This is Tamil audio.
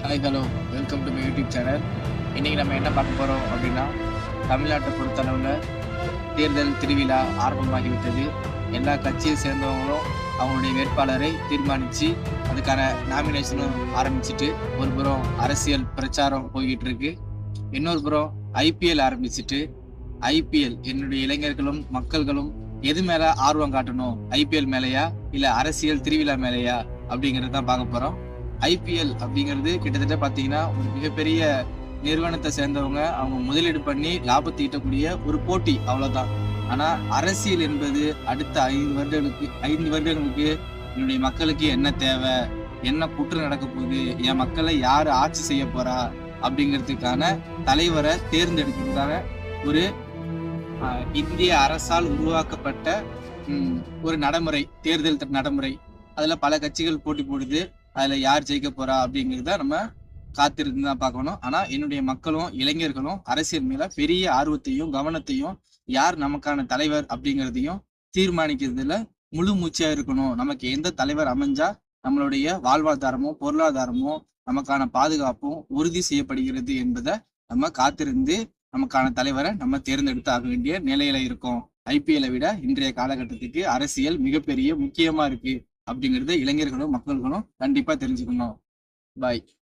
Hi hello, welcome to my YouTube channel. இன்னைக்கு நம்ம என்ன பார்க்க போறோம் அப்படின்னா, தமிழ்நாட்டை பொறுத்தளவில் தேர்தல் திருவிழா ஆரம்பமாகிவிட்டது. எல்லா கட்சியை சேர்ந்தவங்களும் அவங்களுடைய வேட்பாளரை தீர்மானித்து அதுக்கான நாமினேஷனும் ஆரம்பிச்சுட்டு, ஒரு புறம் அரசியல் பிரச்சாரம் போய்கிட்டு இருக்கு. இன்னொரு புறம் ஐபிஎல் ஆரம்பிச்சுட்டு, ஐபிஎல் என்னுடைய இளைஞர்களும் மக்கள்களும் எது மேல ஆர்வம் காட்டணும், ஐபிஎல் மேலையா இல்ல அரசியல் திருவிழா மேலையா அப்படிங்கறத தான் பார்க்க போறோம். ஐபிஎல் அப்படிங்கிறது கிட்டத்தட்ட பாத்தீங்கன்னா ஒரு மிகப்பெரிய நிறுவனத்தை சேர்ந்தவங்க அவங்க முதலீடு பண்ணி லாபத்தை ஈட்டக்கூடிய ஒரு போட்டி, அவ்வளவுதான். ஆனா அரசியல் என்பது அடுத்த 5 வருடங்களுக்கு என்னுடைய மக்களுக்கு என்ன தேவை, என்ன குற்றம் நடக்க போகுது, என் மக்களை யாரு ஆட்சி செய்ய போறா அப்படிங்கிறதுக்கான தலைவரை தேர்ந்தெடுக்கிறதுக்கான ஒரு இந்திய அரசால் உருவாக்கப்பட்ட ஒரு நடைமுறை, தேர்தல் நடைமுறை. அதுல பல கட்சிகள் போட்டி போடுது. அதுல யார் ஜெயிக்க போறா அப்படிங்கிறத நம்ம காத்திருந்து தான் பார்க்கணும். ஆனா என்னுடைய மக்களும் இளைஞர்களும் அரசியல் மேல பெரிய ஆர்வத்தையும் கவனத்தையும், யார் நமக்கான தலைவர் அப்படிங்கிறதையும் தீர்மானிக்கிறதுல முழு மூச்சா இருக்கணும். நமக்கு எந்த தலைவர் அமைஞ்சா நம்மளுடைய வாழ்வாதாரமும் பொருளாதாரமும் நமக்கான பாதுகாப்பும் உறுதி செய்யப்படுகிறது என்பதை நம்ம காத்திருந்து நமக்கான தலைவரை நம்ம தேர்ந்தெடுத்து ஆக வேண்டிய நிலையில இருக்கோம். ஐபிஎல்லை விட இன்றைய காலகட்டத்துக்கு அரசியல் மிகப்பெரிய முக்கியமா இருக்கு அப்படிங்கறத இளைஞர்களும் மக்கள்களும் கண்டிப்பா தெரிஞ்சுக்கணும். பாய்.